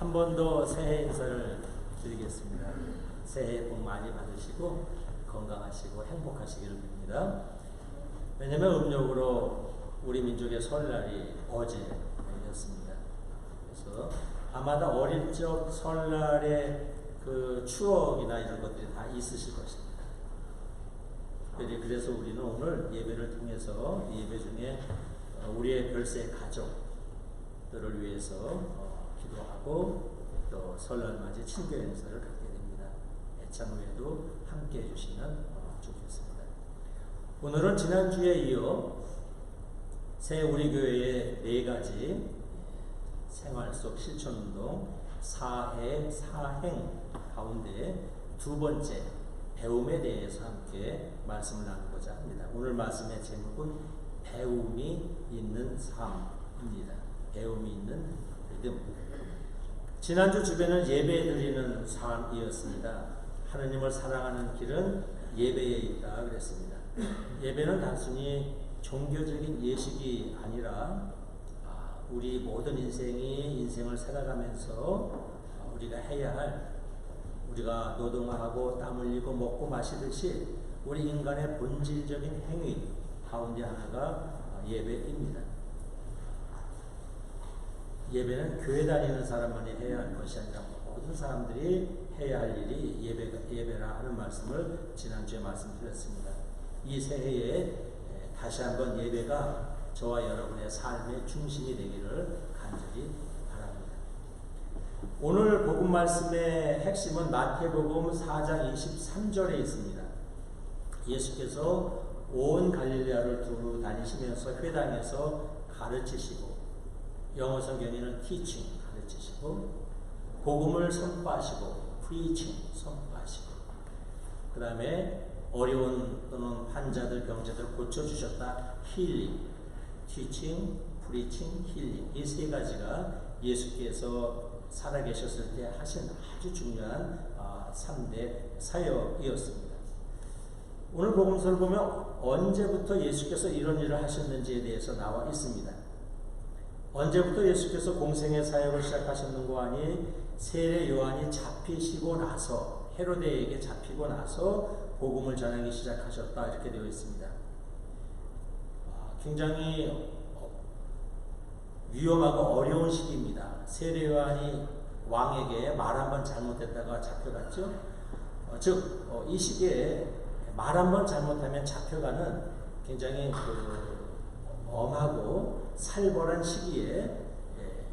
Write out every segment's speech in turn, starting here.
한 번 더 새해 인사를 드리겠습니다. 새해 복 많이 받으시고 건강하시고 행복하시기를 빕니다. 왜냐하면 음력으로 우리 민족의 설날이 어제였습니다. 그래서 아마도 어릴 적 설날의 그 추억이나 이런 것들이 다 있으실 것입니다. 그래서 우리는 오늘 예배를 통해서 예배 중에 우리의 별세 가족들을 위해서 기도하고 또 설날 맞이 친교 행사를 갖게 됩니다. 애창후에도 함께 해주시면 좋겠습니다. 오늘은 지난주에 이어 새 우리 교회의 4가지 생활 속 실천운동 사해 사행 가운데 두 번째 배움에 대해서 함께 말씀을 나누고자 합니다. 오늘 말씀의 제목은 배움이 있는 삶입니다. 배움이 있는 믿음. 지난주 주변은 예배 드리는 삶이었습니다. 하느님을 사랑하는 길은 예배에 있다 그랬습니다. 예배는 단순히 종교적인 예식이 아니라 우리 모든 인생을 살아가면서 우리가 해야 할, 우리가 노동하고 땀 흘리고 먹고 마시듯이 우리 인간의 본질적인 행위 가운데 하나가 예배입니다. 예배는 교회 다니는 사람만이 해야 할 것이 아니라 모든 사람들이 해야 할 일이 예배라 하는 말씀을 지난주에 말씀드렸습니다. 이 새해에 다시 한번 예배가 저와 여러분의 삶의 중심이 되기를 간절히 바랍니다. 오늘 복음 말씀의 핵심은 마태복음 4장 23절에 있습니다. 예수께서 온 갈릴레아를 두루 다니시면서 회당에서 가르치시고, 영어 성경에는 teaching 가르치시고, 복음을 선포하시고 preaching 선포하시고, 그 다음에 어려운 또는 환자들 병자들 고쳐주셨다 healing, teaching, preaching, healing, 이 3가지가 예수께서 살아계셨을 때 하신 아주 중요한 3대 사역이었습니다. 오늘 복음서를 보면 언제부터 예수께서 이런 일을 하셨는지에 대해서 나와 있습니다. 언제부터 예수께서 공생의 사역을 시작하셨는고 하니 세례 요한이 잡히시고 나서, 헤로데에게 잡히고 나서 복음을 전하기 시작하셨다 이렇게 되어 있습니다. 굉장히 위험하고 어려운 시기입니다. 세례 요한이 왕에게 말 한 번 잘못했다가 잡혀갔죠. 즉 이 시기에 말 한 번 잘못하면 잡혀가는 굉장히 엄하고 살벌한 시기에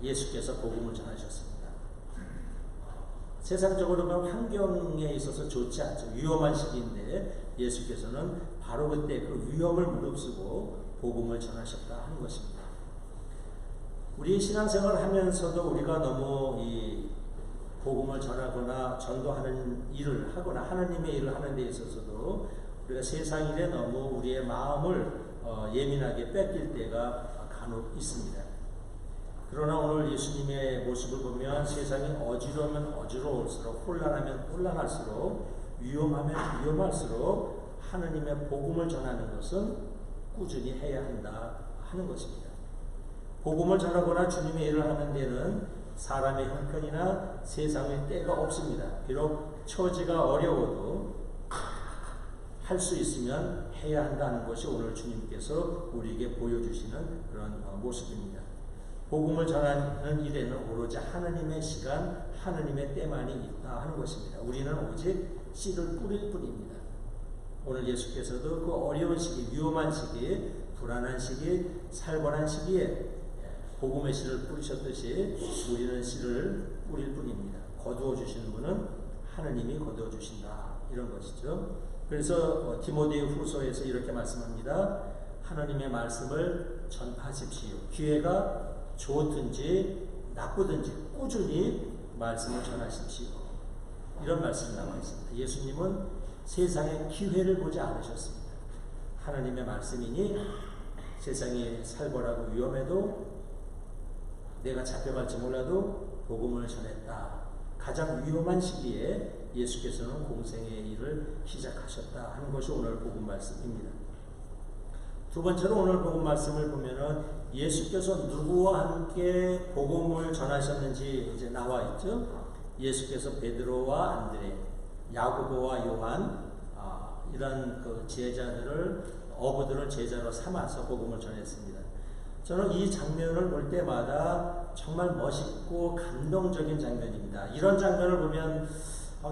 예수께서 복음을 전하셨습니다. 세상적으로 보면 환경에 있어서 좋지 않죠. 위험한 시기인데 예수께서는 바로 그때 그 위험을 무릅쓰고 복음을 전하셨다 하는 것입니다. 우리 신앙생활을 하면서도 우리가 너무 이 복음을 전하거나 전도하는 일을 하거나 하나님의 일을 하는 데 있어서도 우리가 세상 일에 너무 우리의 마음을 예민하게 뺏길 때가 간혹 있습니다. 그러나 오늘 예수님의 모습을 보면 세상이 어지러우면 어지러울수록, 혼란하면 혼란할수록, 위험하면 위험할수록 하느님의 복음을 전하는 것은 꾸준히 해야 한다 하는 것입니다. 복음을 전하거나 주님의 일을 하는 데는 사람의 형편이나 세상의 때가 없습니다. 비록 처지가 어려워도 할 수 있으면 해야 한다는 것이 오늘 주님께서 우리에게 보여주시는 그런 모습입니다. 복음을 전하는 일에는 오로지 하나님의 시간, 하나님의 때만이 있다 하는 것입니다. 우리는 오직 씨를 뿌릴 뿐입니다. 오늘 예수께서도 그 어려운 시기, 위험한 시기, 불안한 시기, 살벌한 시기에 복음의 씨를 뿌리셨듯이 우리는 씨를 뿌릴 뿐입니다. 거두어 주시는 분은 하나님이 거두어 주신다 이런 것이죠. 그래서 디모데 후서에서 이렇게 말씀합니다. 하나님의 말씀을 전파하십시오. 기회가 좋든지 나쁘든지 꾸준히 말씀을 전하십시오. 이런 말씀이 나와 있습니다. 예수님은 세상의 기회를 보지 않으셨습니다. 하나님의 말씀이니 세상이 살벌하고 위험해도 내가 잡혀갈지 몰라도 복음을 전했다. 가장 위험한 시기에 예수께서는 공생의 일을 시작하셨다 하는 것이 오늘 복음 말씀입니다. 두 번째로 오늘 복음 말씀을 보면은 예수께서 누구와 함께 복음을 전하셨는지 이제 나와 있죠. 예수께서 베드로와 안드레, 야고보와 요한 이런 그 어부들을 제자로 삼아서 복음을 전했습니다. 저는 이 장면을 볼 때마다 정말 멋있고 감동적인 장면입니다. 이런 장면을 보면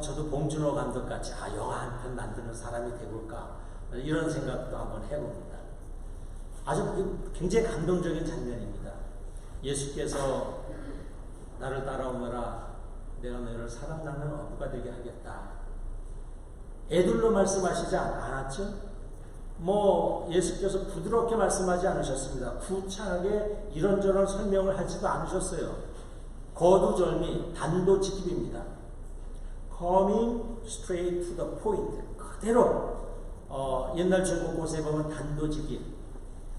저도 봉준호 감독같이 영화 한 편 만드는 사람이 되볼까 이런 생각도 한번 해봅니다. 아주 굉장히 감동적인 장면입니다. 예수께서 나를 따라오너라 내가 너희를 사람 낳는 어부가 되게 하겠다. 애들로 말씀하시지 않았죠? 예수께서 부드럽게 말씀하지 않으셨습니다. 구차하게 이런저런 설명을 하지도 않으셨어요. 거두절미, 단도직입입니다. Coming straight to the point. 그대로 옛날 중국 곳에 보면 단도직입.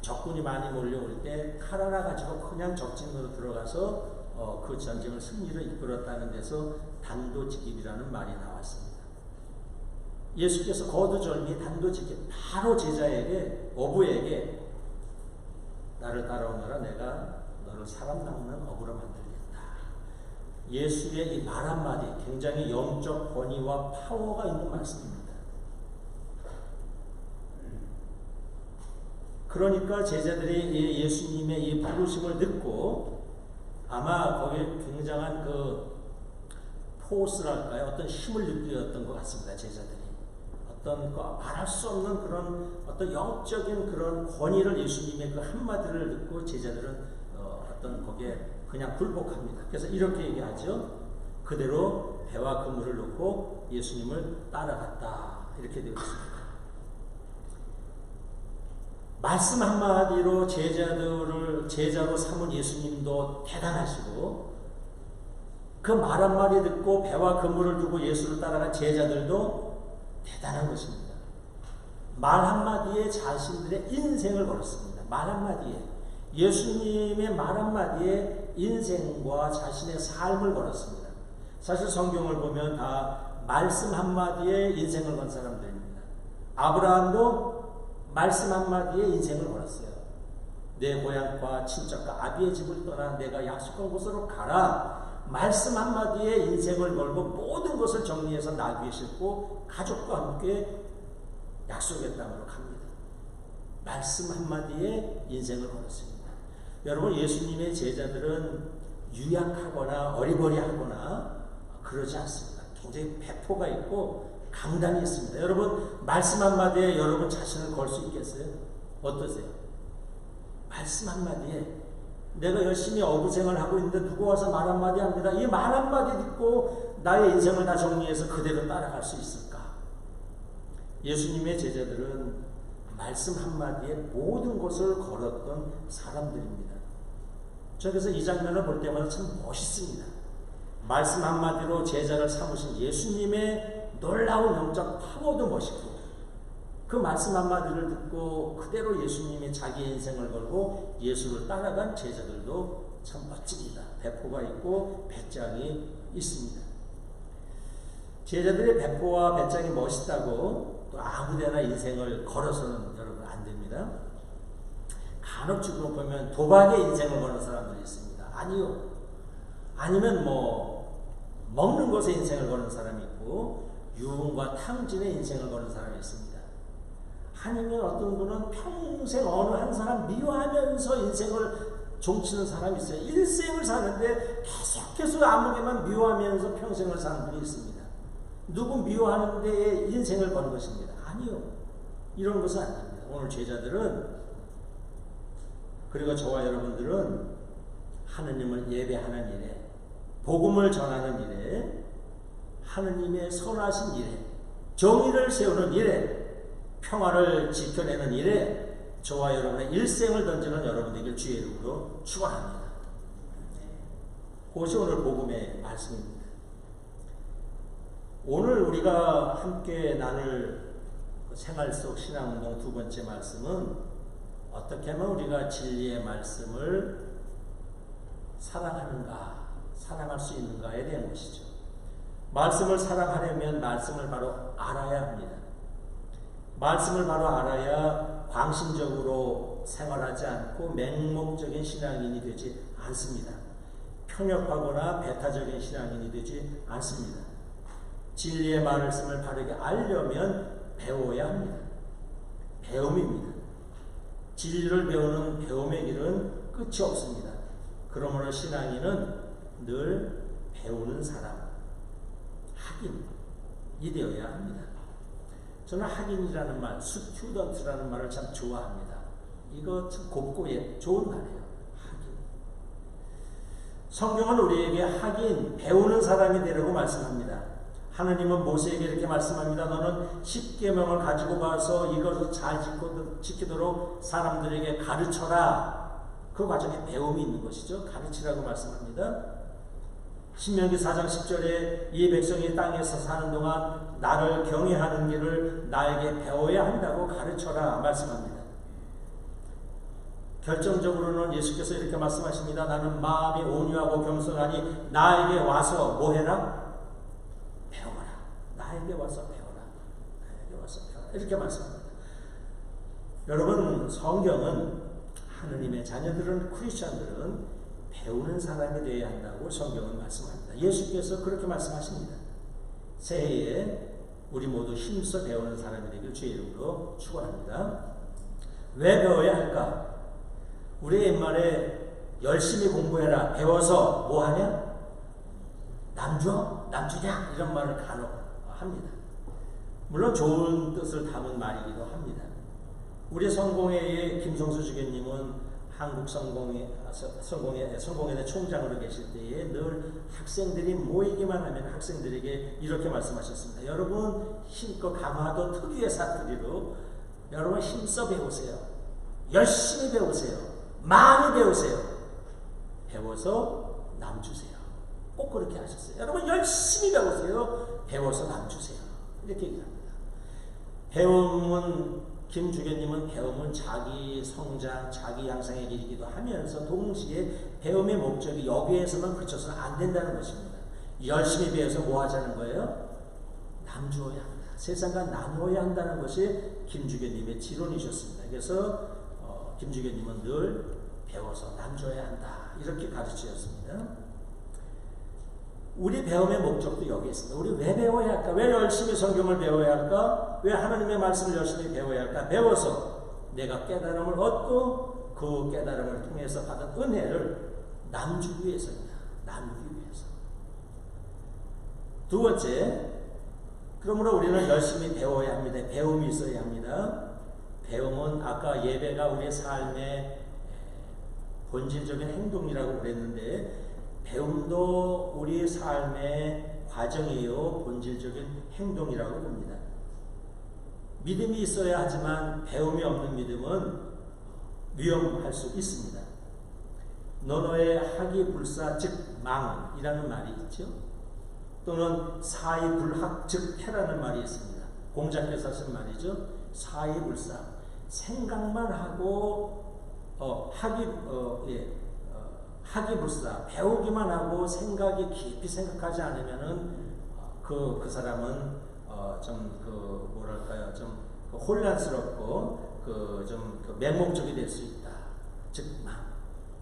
적군이 많이 몰려올 때 칼 하나 가지고 그냥 적진으로 들어가서 그 전쟁을 승리로 이끌었다는 데서 단도직입이라는 말이 나왔습니다. 예수께서 거두절미 단도직입 바로 제자에게 어부에게 나를 따라오너라 내가 너를 사람 낚는 어부로 만들겠다. 예수의 이 말 한마디 굉장히 영적 권위와 파워가 있는 말씀입니다. 그러니까 제자들이 예수님의 이 부르심을 듣고 아마 거기에 굉장한 그 포스랄까요? 어떤 힘을 느꼈던 것 같습니다. 제자들이. 어떤 말할 수 없는 그런 어떤 영적인 그런 권위를 예수님의 그 한마디를 듣고 제자들은 어떤 거기에 그냥 굴복합니다. 그래서 이렇게 얘기하죠. 그대로 배와 그물을 놓고 예수님을 따라갔다. 이렇게 되어 있습니다. 말씀 한마디로 제자들을 제자로 삼은 예수님도 대단하시고 그 말 한마디 듣고 배와 그물을 두고 예수를 따라간 제자들도 대단한 것입니다. 말 한마디에 자신들의 인생을 걸었습니다. 말 한마디에 예수님의 말 한마디에 인생과 자신의 삶을 걸었습니다. 사실 성경을 보면 다 말씀 한마디에 인생을 건 사람들입니다. 아브라함도 말씀 한마디에 인생을 걸었어요. 내 고향과 친척과 아비의 집을 떠나 내가 약속한 곳으로 가라. 말씀 한마디에 인생을 걸고 모든 것을 정리해서 나귀에 싣고 가족과 함께 약속의 땅으로 갑니다. 말씀 한마디에 인생을 걸었습니다. 여러분 예수님의 제자들은 유약하거나 어리버리하거나 그러지 않습니다. 굉장히 배포가 있고 강단이 있습니다. 여러분 말씀 한마디에 여러분 자신을 걸 수 있겠어요? 어떠세요? 말씀 한마디에 내가 열심히 어부생활을 하고 있는데 누구 와서 말 한마디 합니다. 이 말 한마디 듣고 나의 인생을 다 정리해서 그대로 따라갈 수 있을까? 예수님의 제자들은 말씀 한마디에 모든 것을 걸었던 사람들입니다. 그래서 이 장면을 볼 때마다 참 멋있습니다. 말씀 한마디로 제자를 삼으신 예수님의 놀라운 영적 파워도 멋있고 그 말씀 한마디를 듣고 그대로 예수님이 자기 인생을 걸고 예수를 따라간 제자들도 참 멋집니다. 배포가 있고 배짱이 있습니다. 제자들의 배포와 배짱이 멋있다고 또 아무데나 인생을 걸어서는 여러분 안 됩니다. 간혹적으로 보면 도박에 인생을 거는 사람들이 있습니다. 아니요. 아니면 먹는 것에 인생을 거는 사람이 있고 유흥과 탕진에 인생을 거는 사람이 있습니다. 아니면 어떤 분은 평생 어느 한 사람 미워하면서 인생을 종치는 사람이 있어요. 일생을 사는데 계속해서 아무개만 미워하면서 평생을 사는 분이 있습니다. 누구 미워하는 데에 인생을 건 것입니다. 아니요. 이런 것은 아닙니다. 오늘 제자들은 그리고 저와 여러분들은 하느님을 예배하는 일에 복음을 전하는 일에 하느님의 선하신 일에 정의를 세우는 일에 평화를 지켜내는 일에 저와 여러분의 일생을 던지는 여러분에게 주의 이름으로 축원합니다. 그것이 오늘 복음의 말씀입니다. 오늘 우리가 함께 나눌 생활 속 신앙운동 두 번째 말씀은 어떻게 하면 우리가 진리의 말씀을 사랑하는가, 사랑할 수 있는가에 대한 것이죠. 말씀을 사랑하려면 말씀을 바로 알아야 합니다. 말씀을 바로 알아야 광신적으로 생활하지 않고 맹목적인 신앙인이 되지 않습니다. 편협하거나 배타적인 신앙인이 되지 않습니다. 진리의 말씀을 바르게 알려면 배워야 합니다. 배움입니다. 진리를 배우는 배움의 길은 끝이 없습니다. 그러므로 신앙인은 늘 배우는 사람, 학인이 되어야 합니다. 저는 학인이라는 말, 스튜던트라는 말을 참 좋아합니다. 이거 참 곱고 좋은 말이에요. 학인. 성경은 우리에게 학인, 배우는 사람이 되라고 말씀합니다. 하느님은 모세에게 이렇게 말씀합니다. 너는 10계명을 가지고 가서 이것을 잘 지키도록 사람들에게 가르쳐라. 그 과정에 배움이 있는 것이죠. 가르치라고 말씀합니다. 신명기 4장 10절에 이 백성이 땅에서 사는 동안 나를 경외하는 길을 나에게 배워야 한다고 가르쳐라 말씀합니다. 결정적으로는 예수께서 이렇게 말씀하십니다. 나는 마음이 온유하고 겸손하니 나에게 와서 뭐 해라? 배워라. 나에게 와서 배워라. 나에게 와서 배워라. 이렇게 말씀합니다. 여러분, 성경은 하느님의 자녀들은, 크리스천들은 배우는 사람이 되어야 한다고 성경은 말씀합니다. 예수께서 그렇게 말씀하십니다. 새해에 우리 모두 힘써 배우는 사람이 되길 주의 이름으로 축원합니다. 왜 배워야 할까? 우리 옛말에 열심히 공부해라. 배워서 뭐 하냐? 남주냐? 이런 말을 간혹 합니다. 물론 좋은 뜻을 담은 말이기도 합니다. 우리 성공회의 김성수 주교님은 한국 성공회대 총장으로 계실 때에 늘 학생들이 모이기만 하면 학생들에게 이렇게 말씀하셨습니다. 여러분 힘껏 강화도 특유의 사투리로 여러분 힘써 배우세요. 열심히 배우세요. 많이 배우세요. 배워서 남 주세요. 꼭 그렇게 하셨어요. 여러분 열심히 배우세요. 배워서 남 주세요. 이렇게 얘기합니다. 배움은 김 주교님은 배움은 자기 성장, 자기 양성의 길이기도 하면서 동시에 배움의 목적이 여기에서만 그쳐서는 안 된다는 것입니다. 열심히 배워서 뭐 하자는 거예요? 남주어야 한다. 세상과 나누어야 한다는 것이 김 주교님의 지론이셨습니다. 그래서 김 주교님은 늘 배워서 남주어야 한다. 이렇게 가르치셨습니다. 우리 배움의 목적도 여기 있습니다. 우리 왜 배워야 할까? 왜 열심히 성경을 배워야 할까? 왜 하나님의 말씀을 열심히 배워야 할까? 배워서 내가 깨달음을 얻고 그 깨달음을 통해서 받은 은혜를 나누기 위해서입니다. 나누기 위해서. 두 번째, 그러므로 우리는 열심히 배워야 합니다. 배움이 있어야 합니다. 배움은 아까 예배가 우리의 삶의 본질적인 행동이라고 그랬는데 배움도 우리의 삶의 과정이요 본질적인 행동이라고 봅니다. 믿음이 있어야 하지만 배움이 없는 믿음은 위험할 수 있습니다. 논어에 학이불사 즉 망이라는 말이 있죠. 또는 사이불학 즉 해라는 말이 있습니다. 공자께서 하신 말이죠. 사이불사 생각만 하고 학이불사 배우기만 하고 생각이 깊이 생각하지 않으면은 그 사람은 좀 뭐랄까요, 좀 혼란스럽고 좀 맹목적이 될 수 있다. 즉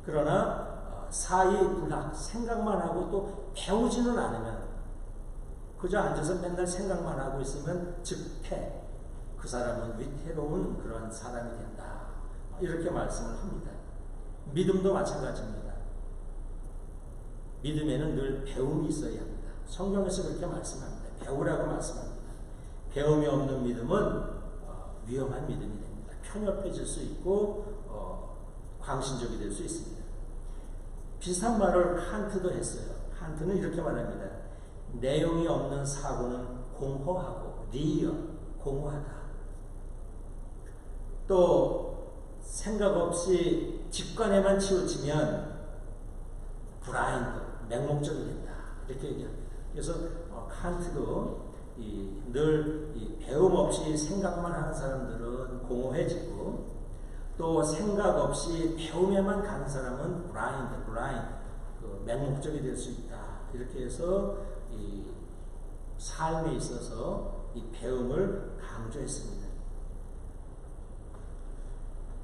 그러나 사이불학 생각만 하고 또 배우지는 않으면 그저 앉아서 맨날 생각만 하고 있으면 즉패 그 사람은 위태로운 그런 사람이 된다. 이렇게 말씀을 합니다. 믿음도 마찬가지입니다. 믿음에는 늘 배움이 있어야 합니다. 성경에서 그렇게 말씀합니다. 배우라고 말씀합니다. 배움이 없는 믿음은 위험한 믿음이 됩니다. 편협해질 수 있고 광신적이 될 수 있습니다. 비슷한 말을 칸트도 했어요. 칸트는 이렇게 말합니다. 내용이 없는 사고는 공허하고 공허하다. 또 생각 없이 직관에만 치우치면 블라인드, 맹목적이 된다. 이렇게 얘기합니다. 그래서 칸트도 늘 배움 없이 생각만 하는 사람들은 공허해지고 또 생각 없이 배움에만 가는 사람은 블라인드, 맹목적이 될 수 있다. 이렇게 해서 이 삶에 있어서 이 배움을 강조했습니다.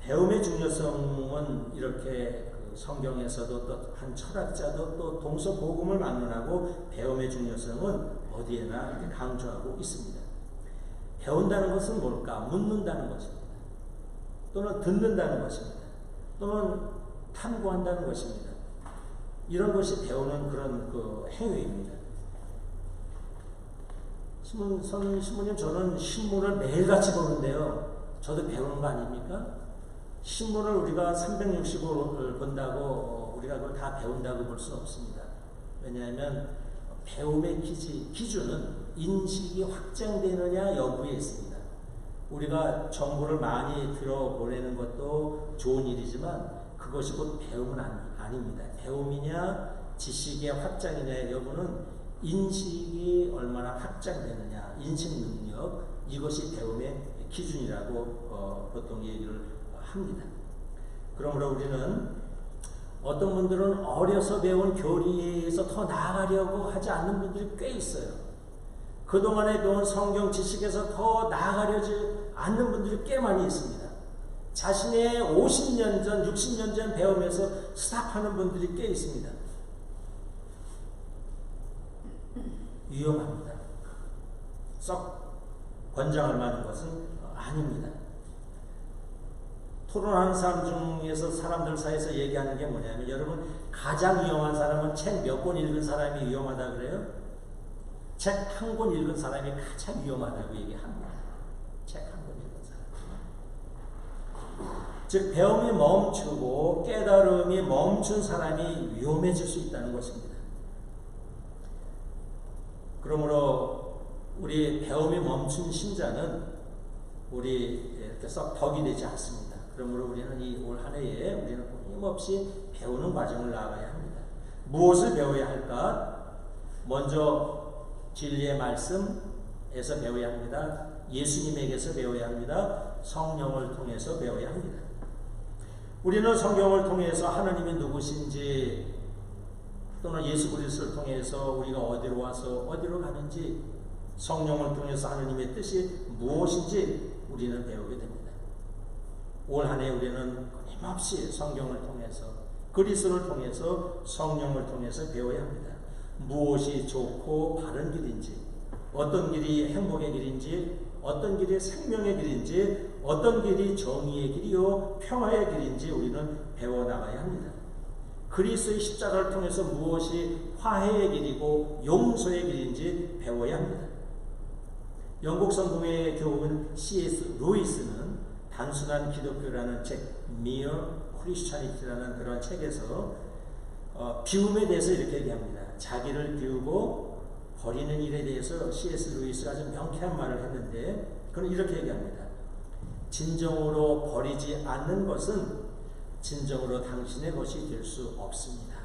배움의 중요성은 이렇게 성경에서도 또 한 철학자도 또 동서 복음을 막론하고 배움의 중요성은 어디에나 이렇게 강조하고 있습니다. 배운다는 것은 뭘까? 묻는다는 것입니다. 또는 듣는다는 것입니다. 또는 탐구한다는 것입니다. 이런 것이 배우는 그런 행위입니다. 신부님, 저는 신문을 매일같이 보는데요. 저도 배우는 거 아닙니까? 신문을 우리가 365를 본다고 우리가 그걸 다 배운다고 볼 수는 없습니다. 왜냐하면 배움의 기준은 인식이 확장되느냐 여부에 있습니다. 우리가 정보를 많이 들어보내는 것도 좋은 일이지만 그것이 곧 배움은 아닙니다. 배움이냐 지식의 확장이냐의 여부는 인식이 얼마나 확장되느냐, 인식 능력, 이것이 배움의 기준이라고 보통 얘기를 합니다. 그러므로 우리는 어떤 분들은 어려서 배운 교리에서 더 나아가려고 하지 않는 분들이 꽤 있어요. 그동안에 배운 성경 지식에서 더 나아가려지 않는 분들이 꽤 많이 있습니다. 자신의 50년 전, 60년 전 배움에서 스탑하는 분들이 꽤 있습니다. 위험합니다. 썩 권장할 만한 것은 아닙니다. 토론하는 사람 중에서 사람들 사이에서 얘기하는 게 뭐냐면, 여러분 가장 위험한 사람은 책 몇 권 읽은 사람이 위험하다 그래요? 책 한 권 읽은 사람이 가장 위험하다고 얘기합니다. 책 한 권 읽은 사람. 즉 배움이 멈추고 깨달음이 멈춘 사람이 위험해질 수 있다는 것입니다. 그러므로 우리 배움이 멈춘 신자는 우리 이렇게 썩 덕이 되지 않습니다. 그러므로 우리는 이 올 한 해에 우리는 끊임없이 배우는 과정을 나아가야 합니다. 무엇을 배워야 할까? 먼저 진리의 말씀에서 배워야 합니다. 예수님에게서 배워야 합니다. 성령을 통해서 배워야 합니다. 우리는 성경을 통해서 하나님이 누구신지, 또는 예수 그리스도를 통해서 우리가 어디로 와서 어디로 가는지, 성령을 통해서 하나님의 뜻이 무엇인지 우리는 배우게 됩니다. 올 한 해 우리는 끊임없이 성경을 통해서, 그리스도를 통해서, 성령을 통해서 배워야 합니다. 무엇이 좋고 바른 길인지, 어떤 길이 행복의 길인지, 어떤 길이 생명의 길인지, 어떤 길이 정의의 길이요 평화의 길인지 우리는 배워나가야 합니다. 그리스도의 십자가를 통해서 무엇이 화해의 길이고 용서의 길인지 배워야 합니다. 영국 성공의 교훈 C.S. 루이스는 단순한 기독교라는 책, Mere Christianity라는 그런 책에서 비움에 대해서 이렇게 얘기합니다. 자기를 비우고 버리는 일에 대해서 C.S. 루이스가 아주 명쾌한 말을 했는데, 그는 이렇게 얘기합니다. 진정으로 버리지 않는 것은 진정으로 당신의 것이 될 수 없습니다.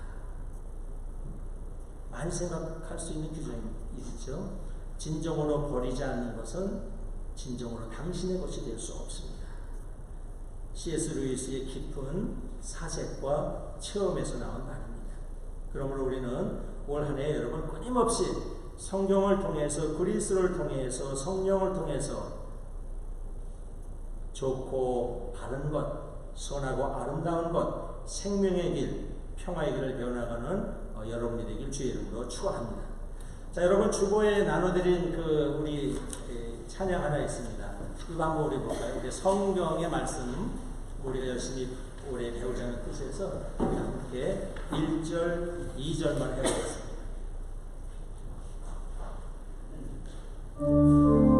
많이 생각할 수 있는 규정이죠. 진정으로 버리지 않는 것은 진정으로 당신의 것이 될 수 없습니다. C.S. 루이스의 깊은 사색과 체험에서 나온 말입니다. 그러므로 우리는 올 한 해 여러분 끊임없이 성경을 통해서, 그리스도를 통해서, 성령을 통해서 좋고 바른 것, 선하고 아름다운 것, 생명의 길, 평화의 길을 배워나가는 여러분이 되길 주의 이름으로 축원합니다. 자, 여러분 주보에 나눠드린 우리 찬양 하나 있습니다. 이거 한번 우리 볼까요? 우리 성경의 말씀 우리가 열심히 올해 배우자는 뜻에서 함께 1절, 2절만 해보겠습니다. 그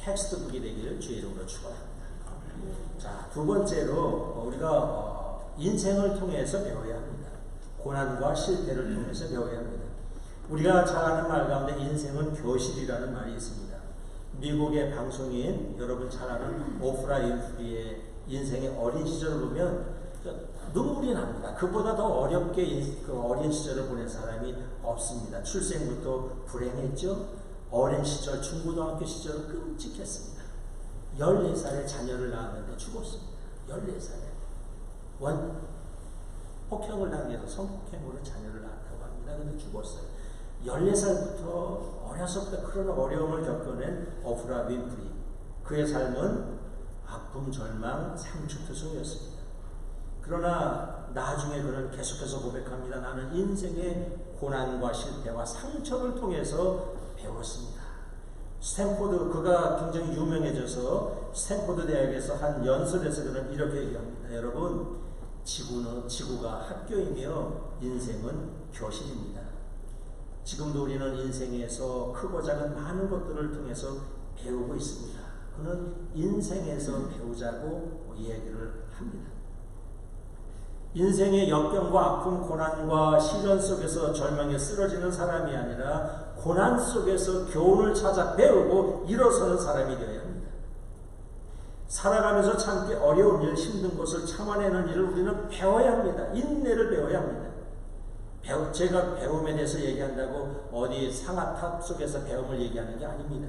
텍스트북이 되기를 주의 이름으로 축원합니다. 자, 두 번째로 우리가 인생을 통해서 배워야 합니다. 고난과 실패를 통해서 배워야 합니다. 우리가 잘 아는 말 가운데 인생은 교실이라는 말이 있습니다. 미국의 방송인 여러분 잘 아는 오프라 윈프리의 인생의 어린 시절을 보면 눈물이 납니다. 그보다 더 어렵게 그 어린 시절을 보낸 사람이 없습니다. 출생부터 불행했죠. 어린 시절 중고등학교 시절은 끔찍했습니다. 14살에 자녀를 낳았는데 죽었습니다. 14살에 폭행을 당해서 성폭행으로 자녀를 낳았다고 합니다. 근데 죽었어요. 14살부터 어려서부터 그런 어려움을 겪어낸 오프라 윈프리. 그의 삶은 아픔, 절망, 상처투성이었습니다. 그러나 나중에 그는 계속해서 고백합니다. 나는 인생의 고난과 실패와 상처를 통해서 배웠습니다. 스탠포드, 그가 굉장히 유명해져서 스탠포드 대학에서 한 연설에서 그는 이렇게 얘기합니다. 여러분, 지구가 학교이며 인생은 교실입니다. 지금도 우리는 인생에서 크고 작은 많은 것들을 통해서 배우고 있습니다. 그는 인생에서 배우자고 이야기를 합니다. 인생의 역경과 아픔, 고난과 시련 속에서 절망에 쓰러지는 사람이 아니라 고난 속에서 교훈을 찾아 배우고 일어서는 사람이 되어야 합니다. 살아가면서 참기 어려운 일, 힘든 것을 참아내는 일을 우리는 배워야 합니다. 인내를 배워야 합니다. 제가 배움에 대해서 얘기한다고 어디 상아탑 속에서 배움을 얘기하는 게 아닙니다.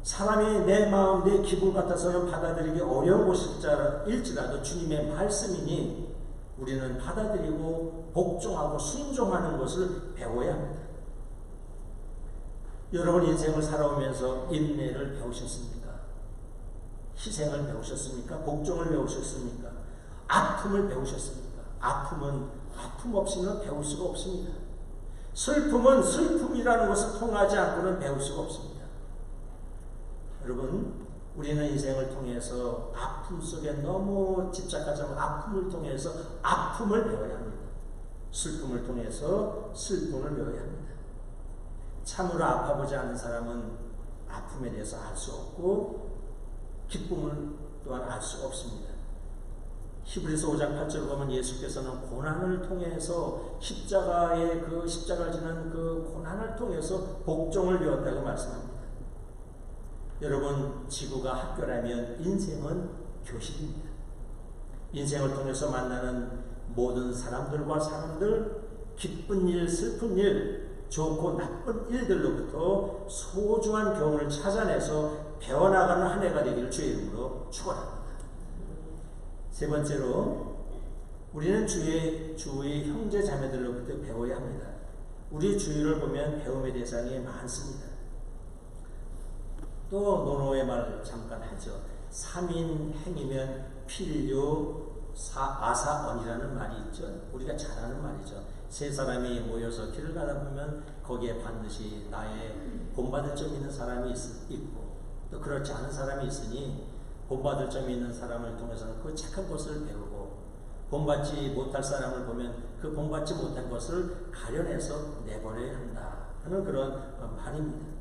사람이 내 마음, 내 기분 같아서는 받아들이기 어려운 것일지라도 주님의 말씀이니 우리는 받아들이고 복종하고 순종하는 것을 배워야 합니다. 여러분 인생을 살아오면서 인내를 배우셨습니까? 희생을 배우셨습니까? 복종을 배우셨습니까? 아픔을 배우셨습니까? 아픔은 아픔 없이는 배울 수가 없습니다. 슬픔은 슬픔이라는 것을 통하지 않고는 배울 수가 없습니다. 여러분, 우리는 인생을 통해서 아픔 속에 너무 집착하지 않고 아픔을 통해서 아픔을 배워야 합니다. 슬픔을 통해서 슬픔을 배워야 합니다. 참으로 아파보지 않는 사람은 아픔에 대해서 알 수 없고 기쁨을 또한 알 수 없습니다. 히브리서 5장 8절 보면 예수께서는 고난을 통해서 십자가의 그 십자가를 지는 그 고난을 통해서 복종을 배웠다고 말씀합니다. 여러분, 지구가 학교라면 인생은 교실입니다. 인생을 통해서 만나는 모든 사람들과 사람들, 기쁜 일, 슬픈 일, 좋고 나쁜 일들로부터 소중한 교훈을 찾아내서 배워나가는 한 해가 되기를 주의 이름으로 축원합니다. 세 번째로 우리는 주의 형제 자매들로부터 배워야 합니다. 우리 주위를 보면 배움의 대상이 많습니다. 또 노노의 말 잠깐 하죠. 3인 행이면 필요 아사언이라는 말이 있죠. 우리가 잘 아는 말이죠. 세 사람이 모여서 길을 가다 보면 거기에 반드시 나의 본받을 점이 있는 사람이 있고 또 그렇지 않은 사람이 있으니 본받을 점이 있는 사람을 통해서는 그 착한 것을 배우고 본받지 못할 사람을 보면 그 본받지 못한 것을 가려내서 내버려야 한다 하는 그런 말입니다.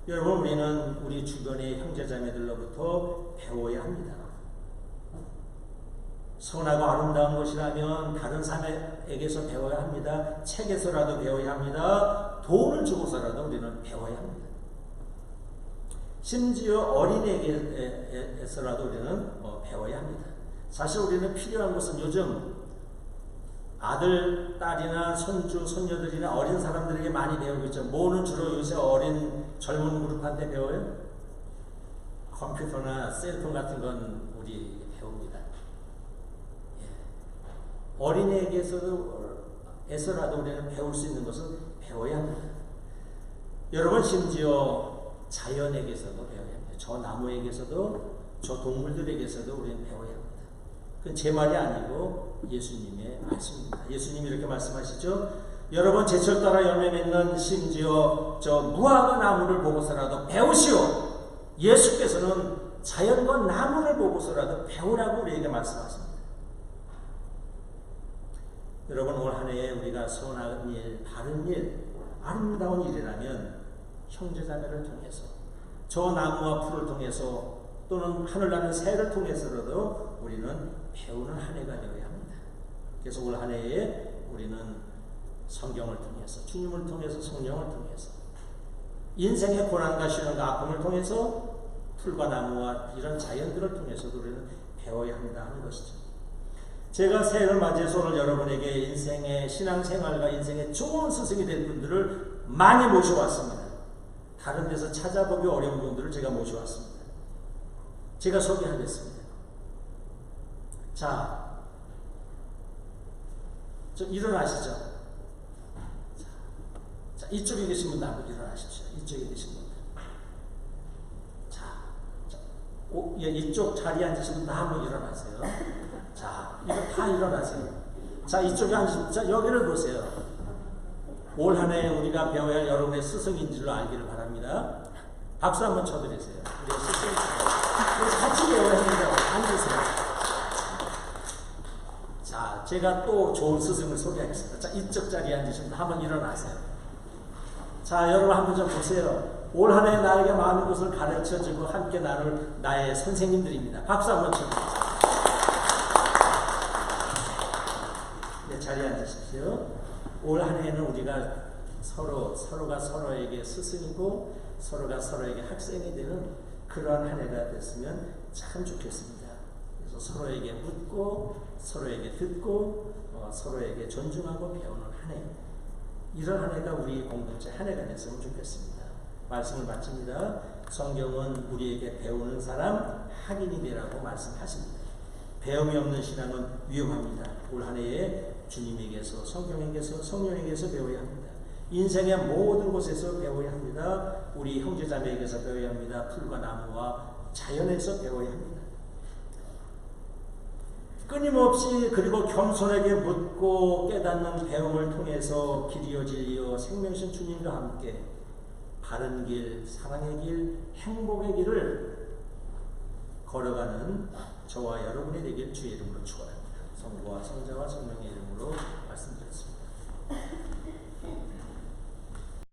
여러분, 우리는 우리 주변의 형제자매들로부터 배워야 합니다. 선하고 아름다운 것이라면 다른 사람에게서 배워야 합니다. 책에서라도 배워야 합니다. 돈을 주고서라도 우리는 배워야 합니다. 심지어 어린이에게서라도 우리는 배워야 합니다. 사실 우리는 필요한 것은 요즘 아들, 딸이나 손주, 손녀들이나 어린 사람들에게 많이 배우고 있죠. 뭐는 주로 요새 어린 젊은 그룹한테 배워요? 컴퓨터나 셀폰 같은 건 우리 배웁니다. 어린이에게서라도 우리는 배울 수 있는 것은 배워야 합니다. 여러분, 심지어 자연에게서도 배워야 합니다. 저 나무에게서도 저 동물들에게서도 우리는 배워야 합니다. 그건 제 말이 아니고 예수님의 말씀입니다. 예수님이 이렇게 말씀하시죠. 여러분, 제철 따라 열매 맺는 심지어 저 무화과 나무를 보고서라도 배우시오. 예수께서는 자연과 나무를 보고서라도 배우라고 우리에게 말씀하십니다. 여러분, 올 한 해에 우리가 선한 일, 바른 일, 아름다운 일이라면 형제자매를 통해서 저 나무와 풀을 통해서 또는 하늘나는 새를 통해서라도 우리는 배우는 한 해가 되어야 합니다. 그래서 올 한 해에 우리는 성경을 통해서, 주님을 통해서, 성령을 통해서, 인생의 고난과 시련과 아픔을 통해서, 풀과 나무와 이런 자연들을 통해서도 우리는 배워야 한다 하는 것이죠. 제가 새해를 맞이해서 오늘 여러분에게 인생의 신앙생활과 인생의 좋은 스승이 될 분들을 많이 모셔왔습니다. 다른 데서 찾아보기 어려운 분들을 제가 모셔왔습니다. 제가 소개하겠습니다. 자, 좀 일어나시죠. 자, 이쪽에 계신 분들 한번 일어나십시오. 이쪽에 계신 분들. 이쪽 자리에 앉으신 분들 한번 일어나세요. 자, 이거 다 일어나세요. 자, 이쪽에 앉으신, 자, 여기를 보세요. 올 한 해 우리가 배워야 할 여러분의 스승인 줄로 알기를 바랍니다. 박수 한번 쳐드리세요. 우리 스승. 그래서 같이 배워야 합니다. 앉으세요. 자, 제가 또 좋은 스승을 소개하겠습니다. 자, 이쪽 자리에 앉으신 분 한번 일어나세요. 자, 여러분 한번 좀 보세요. 올 한 해 나에게 많은 것을 가르쳐주고 함께 나눌 나의 선생님들입니다. 박수 한번 쳐주세요. 네, 자리에 앉으십시오. 올 한 해는 우리가 서로가 서로에게 스승이고 서로가 서로에게 학생이 되는 그러한 한 해가 됐으면 참 좋겠습니다. 그래서 서로에게 묻고 서로에게 듣고 서로에게 존중하고 배우는 한 해, 이런 한 해가 우리 공동체 한 해가 됐으면 좋겠습니다. 말씀을 마칩니다. 성경은 우리에게 배우는 사람 학인이 되라고 말씀하십니다. 배움이 없는 신앙은 위험합니다. 올 한 해에 주님에게서, 성경에게서, 성령에게서 배워야 합니다. 인생의 모든 곳에서 배워야 합니다. 우리 형제자매에게서 배워야 합니다. 풀과 나무와 자연에서 배워야 합니다. 끊임없이 그리고 겸손하게 묻고 깨닫는 배움을 통해서 길이요 진리요 생명신 주님과 함께 바른 길, 사랑의 길, 행복의 길을 걸어가는 저와 여러분이 되길 주의 이름으로 축원합니다. 성부와 성자와 성령의 이름으로 말씀드렸습니다.